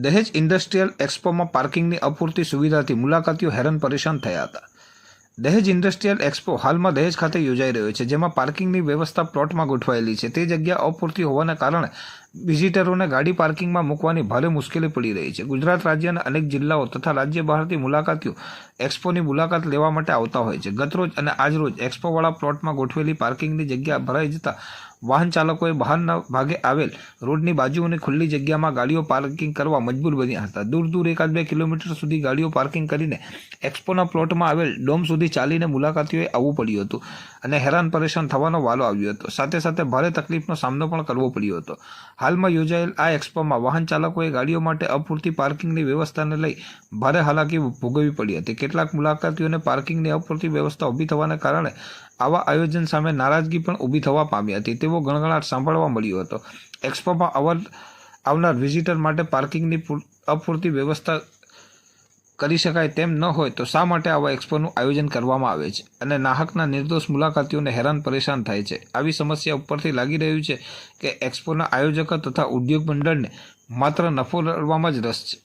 દહેજ ઇન્ડસ્ટ્રીયલ એક્સપોમાં પાર્કિંગની અપૂરતી સુવિધાથી મુલાકાતીઓ હેરાન પરેશાન થયા હતા. દહેજ ઇન્ડસ્ટ્રીયલ એક્સપો હાલમાં દહેજ ખાતે યોજાઈ રહ્યો છે, જેમાં પાર્કિંગની વ્યવસ્થા પ્લોટમાં ગોઠવાયેલી છે. તે જગ્યા અપૂરતી હોવાને કારણે વિઝિટરોને ગાડી પાર્કિંગમાં મૂકવાની ભારે મુશ્કેલી પડી રહી છે. ગુજરાત રાજ્યના અનેક જિલ્લાઓ તથા રાજ્ય બહારથી મુલાકાતીઓ એક્સપોની મુલાકાત લેવા માટે આવતા હોય છે. ગતરોજ અને આજરોજ એક્સપોવાળા પ્લોટમાં ગોઠવેલી પાર્કિંગની જગ્યા ભરાઈ જતા વાહન ચાલકોએ બહારના ભાગે આવેલ રોડની બાજુઓની ખુલ્લી જગ્યામાં ગાડીઓ પાર્કિંગ કરવા મજબૂર બન્યા હતા. દૂર દૂર 1-2 કિલોમીટર સુધી ગાડીઓ પાર્કિંગ કરીને એક્સપોના પ્લોટમાં આવેલ ડોમ સુધી ચાલીને મુલાકાતીઓએ આવવું પડ્યું હતું અને હેરાન પરેશાન થવાનો વાલો આવ્યો હતો. સાથે સાથે ભારે તકલીફનો સામનો પણ કરવો પડ્યો હતો. હાલમાં યોજાયેલ આ એક્સપોમાં વાહન ચાલકોએ ગાડીઓ માટે અપૂરતી પાર્કિંગની વ્યવસ્થાને લઈ ભારે હાલાકી ભોગવવી પડી હતી. કેટલાક મુલાકાતીઓને પાર્કિંગની અપૂરતી વ્યવસ્થા ઊભી થવાને કારણે આવા આયોજન સામે નારાજગી પણ ઊભી થવા પામી હતી. તેવો ગણગણાટ સાંભળવા મળ્યો હતો. એક્સપોમાં આવનાર વિઝિટર માટે પાર્કિંગની અપૂરતી વ્યવસ્થા કરી શકાય તેમ ન હોય તો શા માટે આવા એક્સપોનું આયોજન કરવામાં આવે છે અને નાહકના નિર્દોષ મુલાકાતીઓને હેરાન પરેશાન થાય છે? આવી સમસ્યા ઉપરથી લાગી રહ્યું છે કે એક્સપોના આયોજકો તથા ઉદ્યોગ મંડળને માત્ર નફો લેવામાં જ રસ છે.